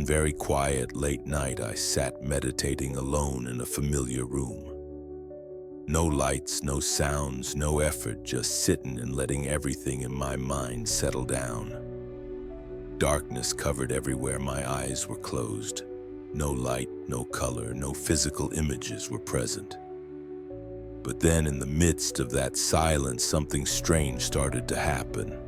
One very quiet, late night, I sat meditating alone in a familiar room. No lights, no sounds, no effort, just sitting and letting everything in my mind settle down. Darkness covered everywhere, my eyes were closed. No light, no color, no physical images were present. But then in the midst of that silence, something strange started to happen.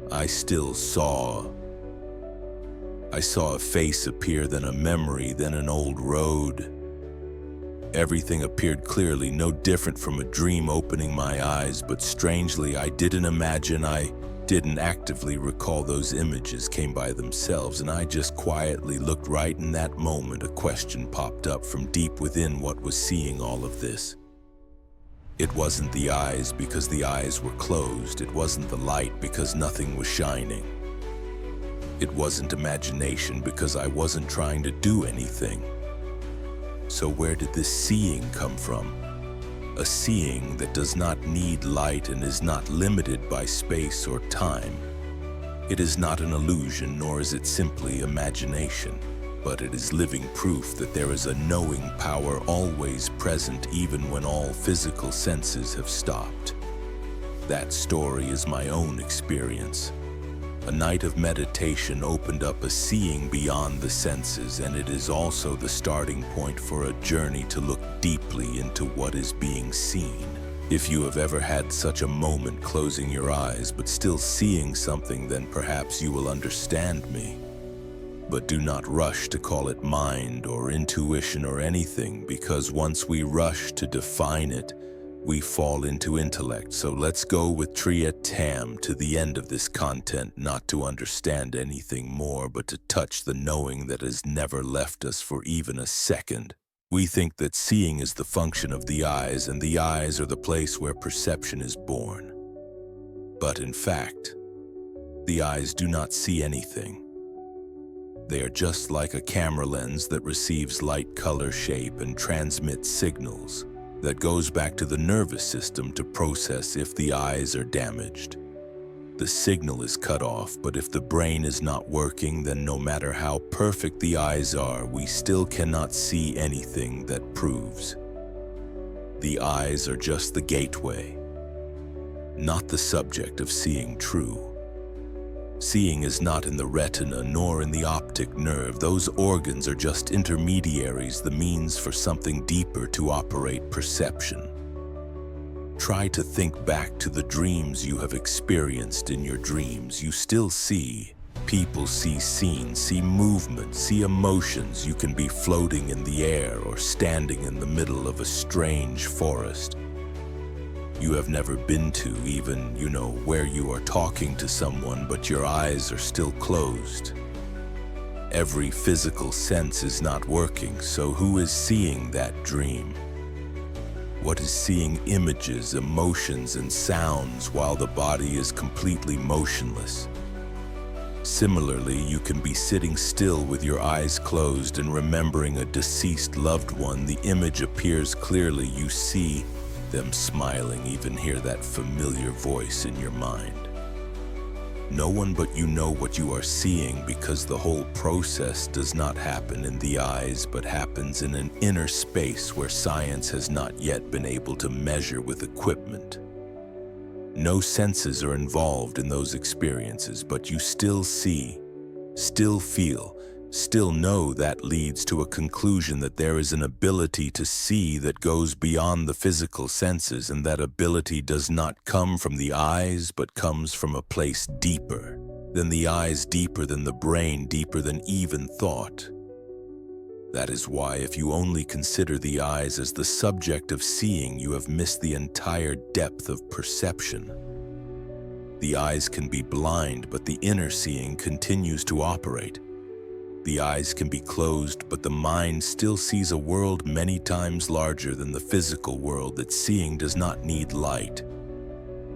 I saw a face appear, then a memory, then an old road. Everything appeared clearly, no different from a dream opening my eyes, but strangely, I didn't actively recall those images came by themselves, and I just quietly looked. Right in that moment, a question popped up from deep within what was seeing all of this. It wasn't the eyes because the eyes were closed. It wasn't the light because nothing was shining. It wasn't imagination because I wasn't trying to do anything. So where did this seeing come from? A seeing that does not need light and is not limited by space or time. It is not an illusion, nor is it simply imagination, but it is living proof that there is a knowing power always present even when all physical senses have stopped. That story is my own experience. A night of meditation opened up a seeing beyond the senses, and it is also the starting point for a journey to look deeply into what is being seen. If you have ever had such a moment closing your eyes but still seeing something, then perhaps you will understand me. But do not rush to call it mind or intuition or anything, because once we rush to define it, we fall into intellect. So let's go with Triya Tam to the end of this content, not to understand anything more, but to touch the knowing that has never left us for even a second. We think that seeing is the function of the eyes, and the eyes are the place where perception is born. But in fact, the eyes do not see anything. They are just like a camera lens that receives light, color, shape, and transmits signals. That goes back to the nervous system to process if the eyes are damaged. The signal is cut off, but if the brain is not working, then no matter how perfect the eyes are, we still cannot see anything that proves. The eyes are just the gateway, not the subject of seeing true. Seeing is not in the retina nor in the optic nerve. Those organs are just intermediaries, the means for something deeper to operate perception. Try to think back to the dreams you have experienced. In your dreams, you still see people, see scenes, see movement, see emotions. You can be floating in the air or standing in the middle of a strange forest you have never been to, even, where you are talking to someone, but your eyes are still closed. Every physical sense is not working, so who is seeing that dream? What is seeing images, emotions, and sounds while the body is completely motionless? Similarly, you can be sitting still with your eyes closed and remembering a deceased loved one. The image appears clearly. You see them smiling, even hear that familiar voice in your mind. No one but you know what you are seeing, because the whole process does not happen in the eyes, but happens in an inner space where science has not yet been able to measure with equipment. No senses are involved in those experiences, but you still see, still feel, still know. That leads to a conclusion that there is an ability to see that goes beyond the physical senses, and that ability does not come from the eyes, but comes from a place deeper than the eyes, deeper than the brain, deeper than even thought. That is why if you only consider the eyes as the subject of seeing, you have missed the entire depth of perception. The eyes can be blind, but the inner seeing continues to operate. The eyes can be closed, but the mind still sees a world many times larger than the physical world. That seeing does not need light,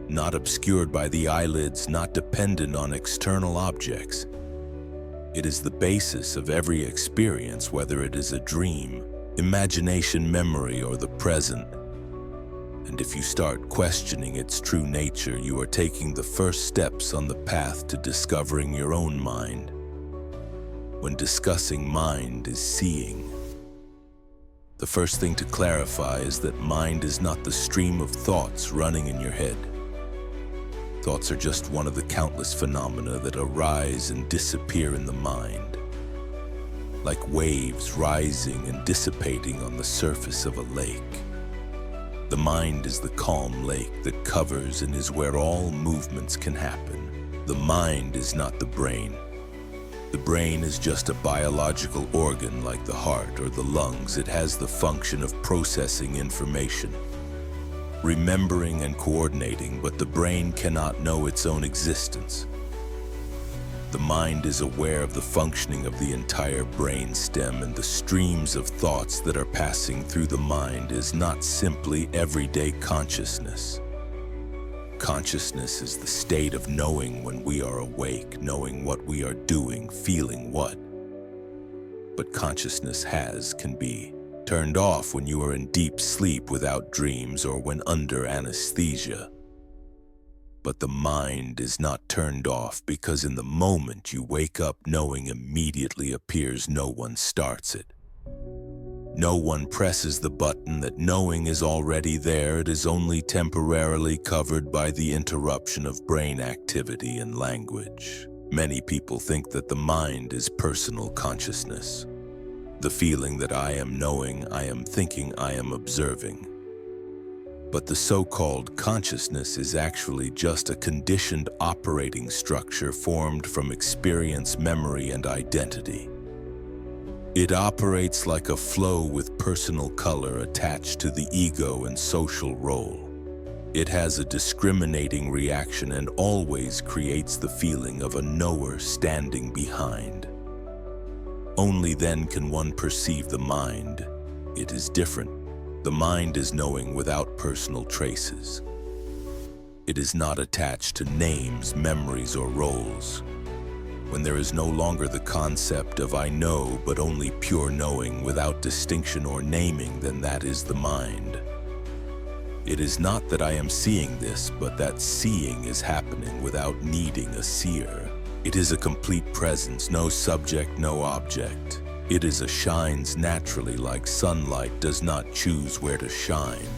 not obscured by the eyelids, not dependent on external objects. It is the basis of every experience, whether it is a dream, imagination, memory, or the present. And if you start questioning its true nature, you are taking the first steps on the path to discovering your own mind. when discussing mind is seeing. The first thing to clarify is that mind is not the stream of thoughts running in your head. Thoughts are just one of the countless phenomena that arise and disappear in the mind, like waves rising and dissipating on the surface of a lake. The mind is the calm lake that covers and is where all movements can happen. The mind is not the brain. The brain is just a biological organ like the heart or the lungs. It has the function of processing information, remembering and coordinating, but the brain cannot know its own existence. The mind is aware of the functioning of the entire brain stem, and the streams of thoughts that are passing through the mind is not simply everyday consciousness. Consciousness is the state of knowing when we are awake, knowing what we are doing, feeling what. But consciousness can be turned off when you are in deep sleep without dreams or when under anesthesia. But the mind is not turned off because in the moment you wake up, knowing immediately appears. No one starts it. No one presses the button that knowing is already there. It is only temporarily covered by the interruption of brain activity and language. Many people think that the mind is personal consciousness. The feeling that I am knowing, I am thinking, I am observing. But the so-called consciousness is actually just a conditioned operating structure formed from experience, memory, and identity. It operates like a flow with personal color attached to the ego and social role. It has a discriminating reaction and always creates the feeling of a knower standing behind. Only then can one perceive the mind. It is different. The mind is knowing without personal traces. It is not attached to names, memories, or roles. When there is no longer the concept of I know, but only pure knowing without distinction or naming, then that is the mind. It is not that I am seeing this, but that seeing is happening without needing a seer. It is a complete presence, no subject, no object. It is a shines naturally like sunlight does not choose where to shine.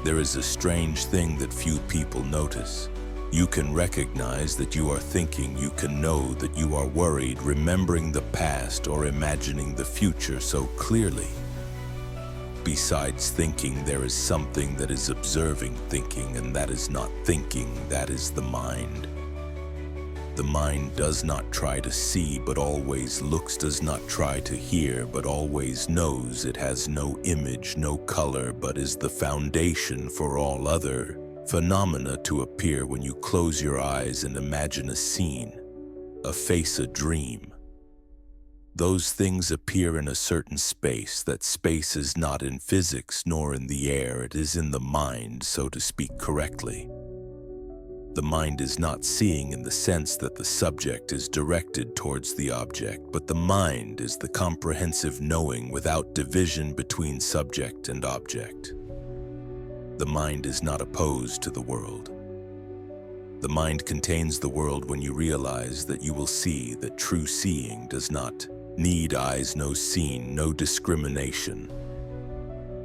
There is a strange thing that few people notice. You can recognize that you are thinking, you can know that you are worried, remembering the past or imagining the future so clearly. Besides thinking, there is something that is observing thinking, and that is not thinking, that is the mind. The mind does not try to see, but always looks, does not try to hear, but always knows. It has no image, no color, but is the foundation for all other phenomena to appear when you close your eyes and imagine a scene, a face, a dream. Those things appear in a certain space. That space is not in physics nor in the air. It is in the mind, so to speak correctly. The mind is not seeing in the sense that the subject is directed towards the object, but the mind is the comprehensive knowing without division between subject and object. The mind is not opposed to the world. The mind contains the world when you realize that you will see that true seeing does not need eyes, no seen, no discrimination.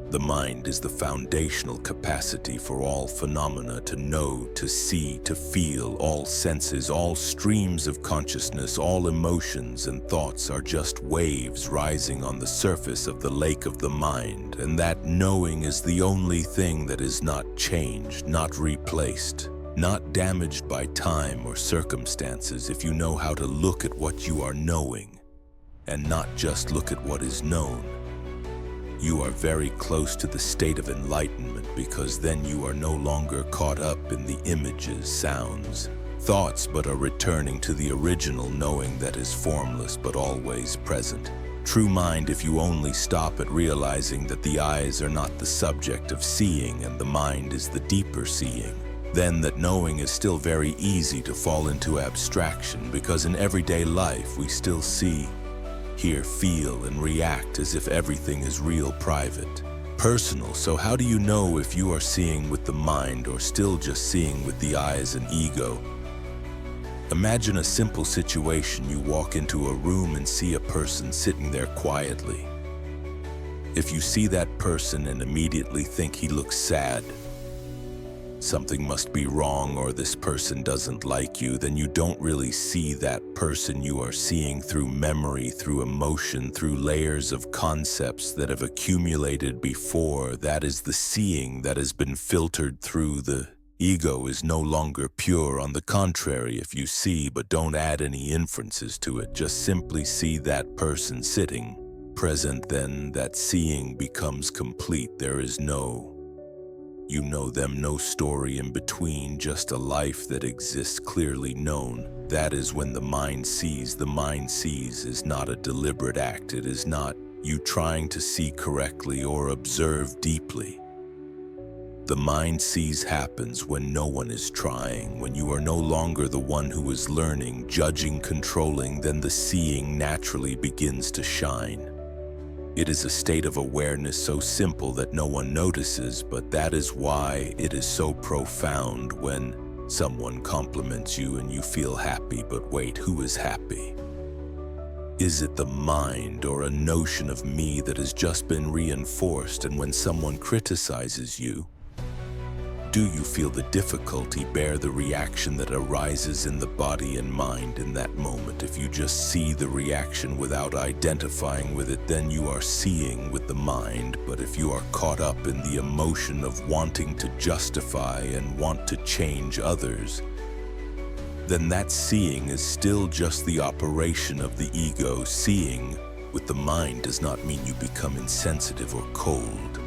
The mind is the foundational capacity for all phenomena to know, to see, to feel. All senses, all streams of consciousness, all emotions and thoughts are just waves rising on the surface of the lake of the mind, and that knowing is the only thing that is not changed, not replaced, not damaged by time or circumstances if you know how to look at what you are knowing and not just look at what is known. You are very close to the state of enlightenment because then you are no longer caught up in the images, sounds, thoughts, but are returning to the original knowing that is formless but always present. True mind, if you only stop at realizing that the eyes are not the subject of seeing and the mind is the deeper seeing, then that knowing is still very easy to fall into abstraction because in everyday life we still see, hear, feel, and react as if everything is real, private, personal. So how do you know if you are seeing with the mind or still just seeing with the eyes and ego? Imagine a simple situation. You walk into a room and see a person sitting there quietly. If you see that person and immediately think he looks sad, something must be wrong, or this person doesn't like you, then you don't really see that person. You are seeing through memory, through emotion, through layers of concepts that have accumulated before. That is the seeing that has been filtered through. The ego is no longer pure. On the contrary, if you see but don't add any inferences to it, just simply see that person sitting present, then that seeing becomes complete. There is no you know them, no story in between, just a life that exists clearly known. That is when the mind sees. The mind sees is not a deliberate act. It is not you trying to see correctly or observe deeply. The mind sees happens when no one is trying, when you are no longer the one who is learning, judging, controlling. Then the seeing naturally begins to shine. It is a state of awareness so simple that no one notices, but that is why it is so profound. When someone compliments you and you feel happy, but wait, who is happy? Is it the mind or a notion of me that has just been reinforced? And when someone criticizes you, do you feel the difficulty, bear the reaction that arises in the body and mind in that moment? If you just see the reaction without identifying with it, then you are seeing with the mind. But if you are caught up in the emotion of wanting to justify and want to change others, then that seeing is still just the operation of the ego. Seeing with the mind does not mean you become insensitive or cold.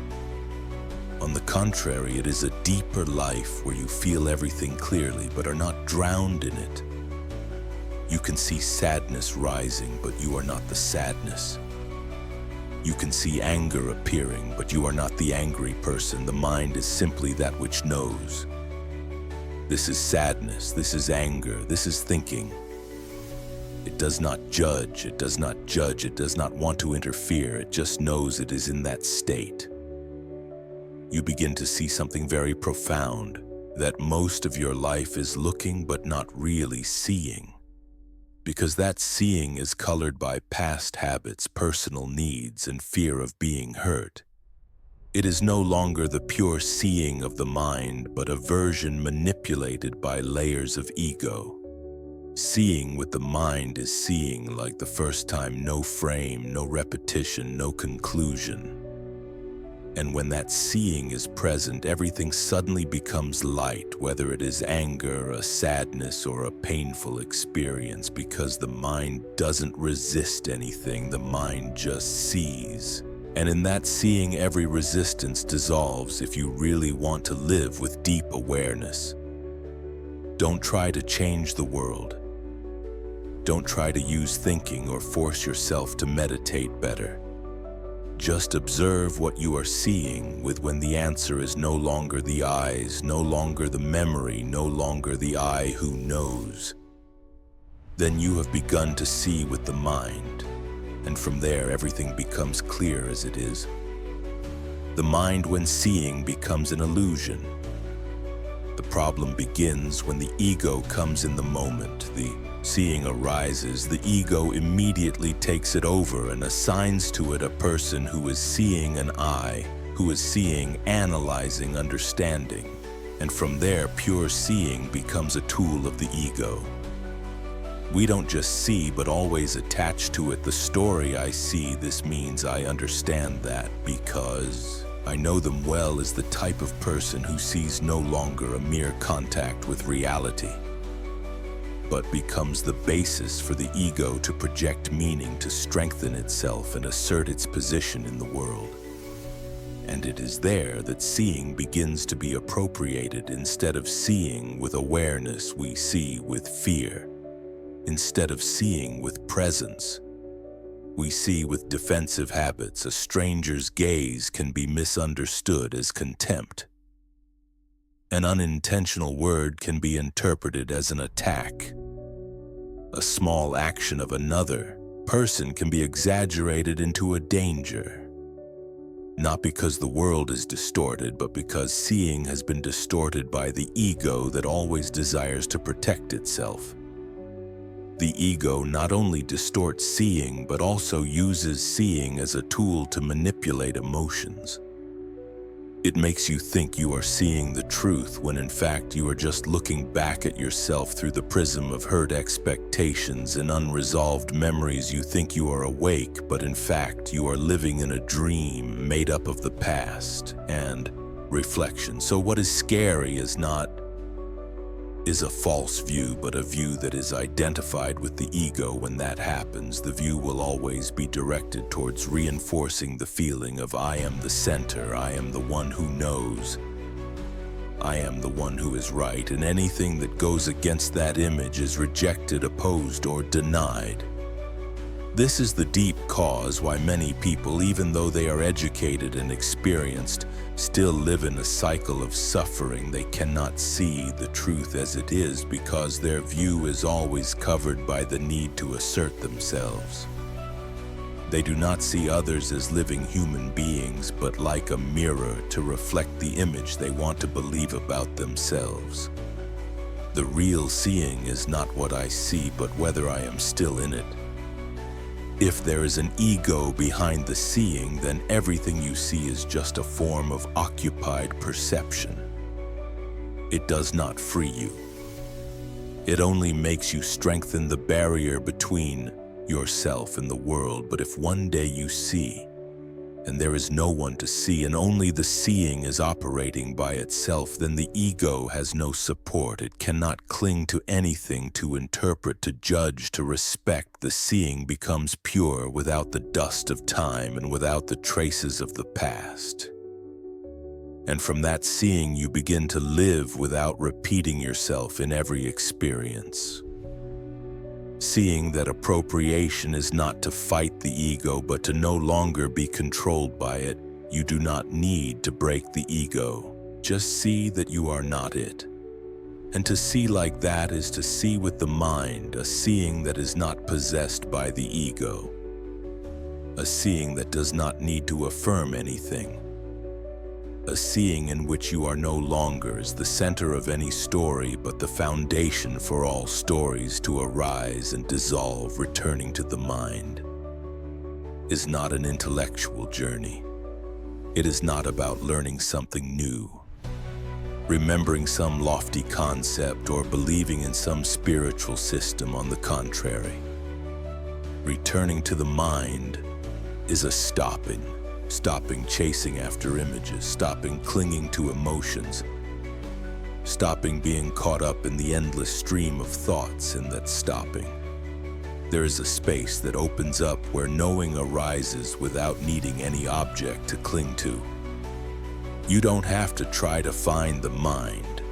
On the contrary, it is a deeper life where you feel everything clearly but are not drowned in it. You can see sadness rising, but you are not the sadness. You can see anger appearing, but you are not the angry person. The mind is simply that which knows. This is sadness, this is anger, this is thinking. It does not judge, it does not judge, it does not want to interfere, it just knows it is in that state. You begin to see something very profound, that most of your life is looking but not really seeing. Because that seeing is colored by past habits, personal needs, and fear of being hurt. It is no longer the pure seeing of the mind, but a version manipulated by layers of ego. Seeing with the mind is seeing like the first time, no frame, no repetition, no conclusion. And when that seeing is present, everything suddenly becomes light, whether it is anger, a sadness, or a painful experience, because the mind doesn't resist anything, the mind just sees. And in that seeing, every resistance dissolves if you really want to live with deep awareness. Don't try to change the world. Don't try to use thinking or force yourself to meditate better. Just observe what you are seeing with when the answer is no longer the eyes, no longer the memory, no longer the I who knows. Then you have begun to see with the mind, and from there everything becomes clear as it is. The mind when seeing becomes an illusion. The problem begins when the ego comes in the moment. The seeing arises, the ego immediately takes it over and assigns to it a person who is seeing, an I, who is seeing, analyzing, understanding. And from there, pure seeing becomes a tool of the ego. We don't just see, but always attach to it the story. I see, this means I understand that because I know them well, is the type of person who sees no longer a mere contact with reality, but becomes the basis for the ego to project meaning, to strengthen itself and assert its position in the world. And it is there that seeing begins to be appropriated. Instead of seeing with awareness, we see with fear. Instead of seeing with presence, we see with defensive habits. A stranger's gaze can be misunderstood as contempt. An unintentional word can be interpreted as an attack. A small action of another person can be exaggerated into a danger. Not because the world is distorted, but because seeing has been distorted by the ego that always desires to protect itself. The ego not only distorts seeing, but also uses seeing as a tool to manipulate emotions. It makes you think you are seeing the truth when in fact you are just looking back at yourself through the prism of hurt expectations and unresolved memories. You think you are awake, but in fact you are living in a dream made up of the past and reflection. So what is scary is a false view, but a view that is identified with the ego. When that happens, the view will always be directed towards reinforcing the feeling of I am the center, I am the one who knows, I am the one who is right, and anything that goes against that image is rejected, opposed, or denied. This is the deep cause why many people, even though they are educated and experienced, still live in a cycle of suffering. They cannot see the truth as it is because their view is always covered by the need to assert themselves. They do not see others as living human beings, but like a mirror to reflect the image they want to believe about themselves. The real seeing is not what I see, but whether I am still in it. If there is an ego behind the seeing, then everything you see is just a form of occupied perception. It does not free you. It only makes you strengthen the barrier between yourself and the world. But if one day you see, and there is no one to see, and only the seeing is operating by itself, then the ego has no support. It cannot cling to anything to interpret, to judge, to respect. The seeing becomes pure without the dust of time and without the traces of the past. And from that seeing, you begin to live without repeating yourself in every experience. Seeing that appropriation is not to fight the ego, but to no longer be controlled by it. You do not need to break the ego. Just see that you are not it. And to see like that is to see with the mind, a seeing that is not possessed by the ego. A seeing that does not need to affirm anything. A seeing in which you are no longer as the center of any story, but the foundation for all stories to arise and dissolve, returning to the mind. Is not an intellectual journey. It is not about learning something new, remembering some lofty concept, or believing in some spiritual system. On the contrary, returning to the mind is a stopping chasing after images, stopping clinging to emotions, stopping being caught up in the endless stream of thoughts. And that stopping, there is a space that opens up where knowing arises without needing any object to cling to. You don't have to try to find the mind,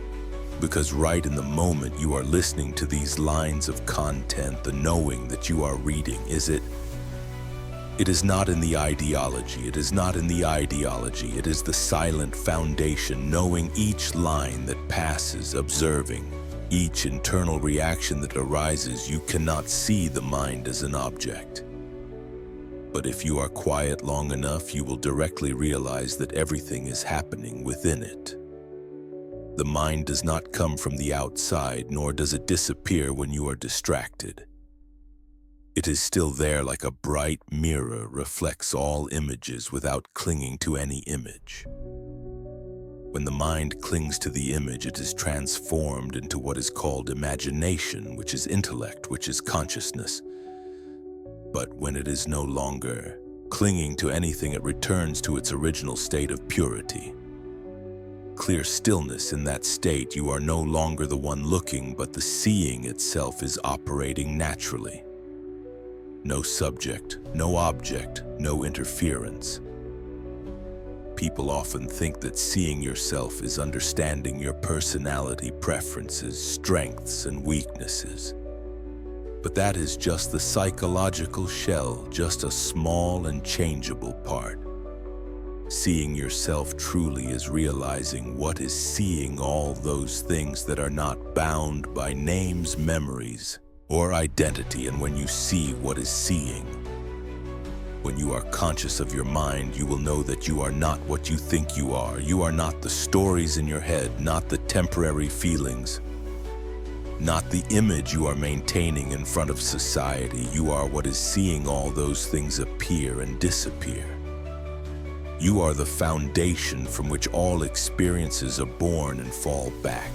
because right in the moment you are listening to these lines of content, the knowing that you are reading, it is not in the ideology. It is not in the ideology. It is the silent foundation, knowing each line that passes, observing each internal reaction that arises. You cannot see the mind as an object. But if you are quiet long enough, you will directly realize that everything is happening within it. The mind does not come from the outside, nor does it disappear when you are distracted. It is still there, like a bright mirror, reflects all images without clinging to any image. When the mind clings to the image, it is transformed into what is called imagination, which is intellect, which is consciousness. But when it is no longer clinging to anything, it returns to its original state of purity. Clear stillness. In that state, you are no longer the one looking, but the seeing itself is operating naturally. No subject, no object, no interference. People often think that seeing yourself is understanding your personality, preferences, strengths, and weaknesses. But that is just the psychological shell, just a small and changeable part. Seeing yourself truly is realizing what is seeing all those things that are not bound by names, memories, or identity. And when you see what is seeing, when you are conscious of your mind, you will know that you are not what you think you are. You are not the stories in your head, not the temporary feelings, not the image you are maintaining in front of society. You are what is seeing all those things appear and disappear. You are the foundation from which all experiences are born and fall back.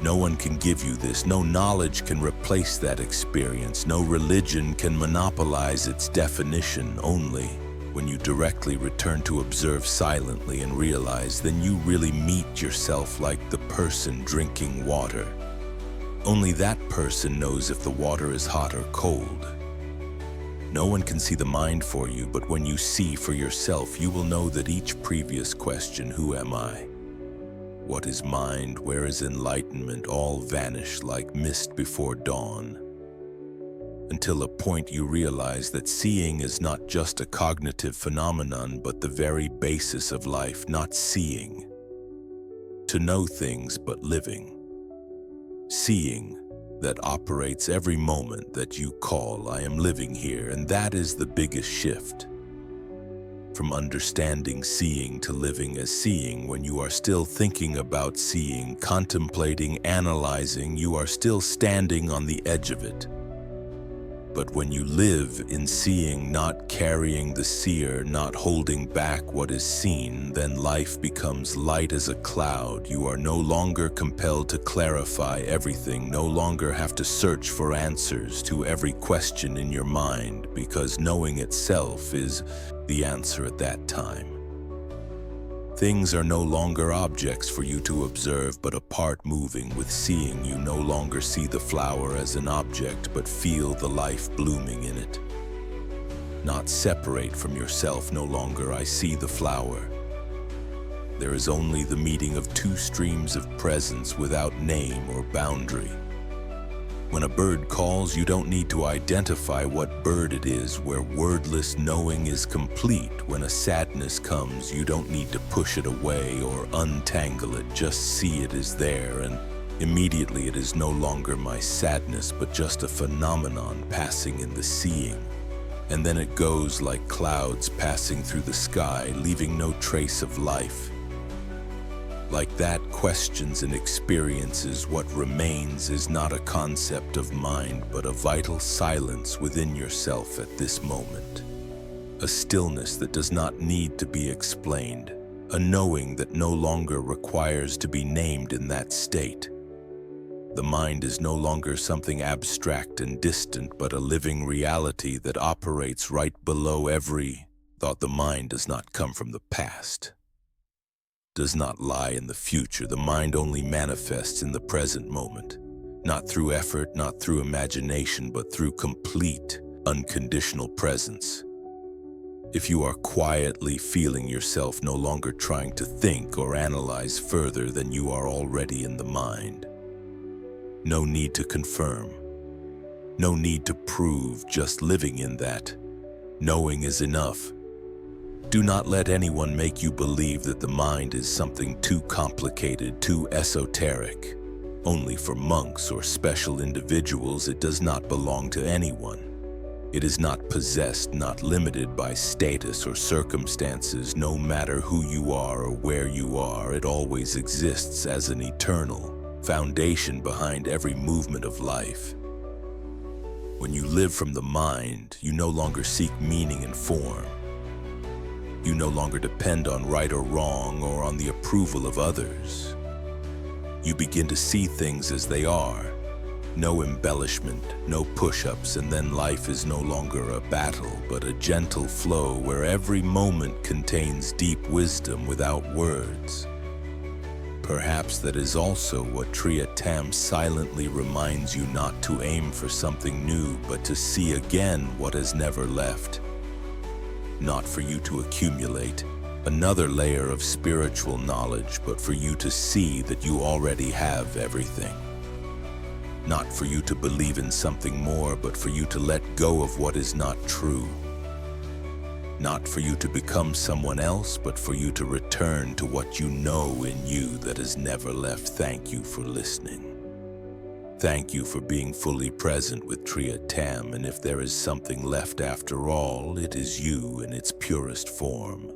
No one can give you this. No knowledge can replace that experience. No religion can monopolize its definition. Only when you directly return to observe silently and realize, then you really meet yourself like the person drinking water. Only that person knows if the water is hot or cold. No one can see the mind for you, but when you see for yourself, you will know that each previous question, who am I? What is mind? Where is enlightenment? All vanish like mist before dawn. Until a point you realize that seeing is not just a cognitive phenomenon, but the very basis of life. Not seeing to know things, but living. Seeing that operates every moment that you call, I am living here, and that is the biggest shift. From understanding seeing to living as seeing. When you are still thinking about seeing, contemplating, analyzing, you are still standing on the edge of it. But when you live in seeing, not carrying the seer, not holding back what is seen, then life becomes light as a cloud. You are no longer compelled to clarify everything, no longer have to search for answers to every question in your mind, because knowing itself is the answer at that time. Things are no longer objects for you to observe, but a part moving. With seeing, you no longer see the flower as an object, but feel the life blooming in it. Not separate from yourself, no longer I see the flower. There is only the meeting of two streams of presence without name or boundary. When a bird calls, you don't need to identify what bird it is, where wordless knowing is complete. When a sadness comes, you don't need to push it away or untangle it. Just see it is there, and immediately it is no longer my sadness, but just a phenomenon passing in the seeing. And then it goes like clouds passing through the sky, leaving no trace of life. Like that, questions and experiences, what remains is not a concept of mind, but a vital silence within yourself at this moment. A stillness that does not need to be explained, a knowing that no longer requires to be named in that state. The mind is no longer something abstract and distant, but a living reality that operates right below every thought. The mind does not come from the past, does not lie in the future. The mind only manifests in the present moment, not through effort, not through imagination, but through complete, unconditional presence. If you are quietly feeling yourself, no longer trying to think or analyze further, then you are already in the mind. No need to confirm, no need to prove, just living in that. Knowing is enough. Do not let anyone make you believe that the mind is something too complicated, too esoteric. Only for monks or special individuals. It does not belong to anyone. It is not possessed, not limited by status or circumstances. No matter who you are or where you are, it always exists as an eternal foundation behind every movement of life. When you live from the mind, you no longer seek meaning and form. You no longer depend on right or wrong or on the approval of others. You begin to see things as they are. No embellishment, no push-ups, and then life is no longer a battle, but a gentle flow where every moment contains deep wisdom without words. Perhaps that is also what Triya Tam silently reminds you, not to aim for something new, but to see again what has never left. Not for you to accumulate another layer of spiritual knowledge, but for you to see that you already have everything. Not for you to believe in something more, but for you to let go of what is not true. Not for you to become someone else, but for you to return to what you know in you that has never left. Thank you for listening. Thank you for being fully present with Triya Tam, and if there is something left after all, it is you in its purest form.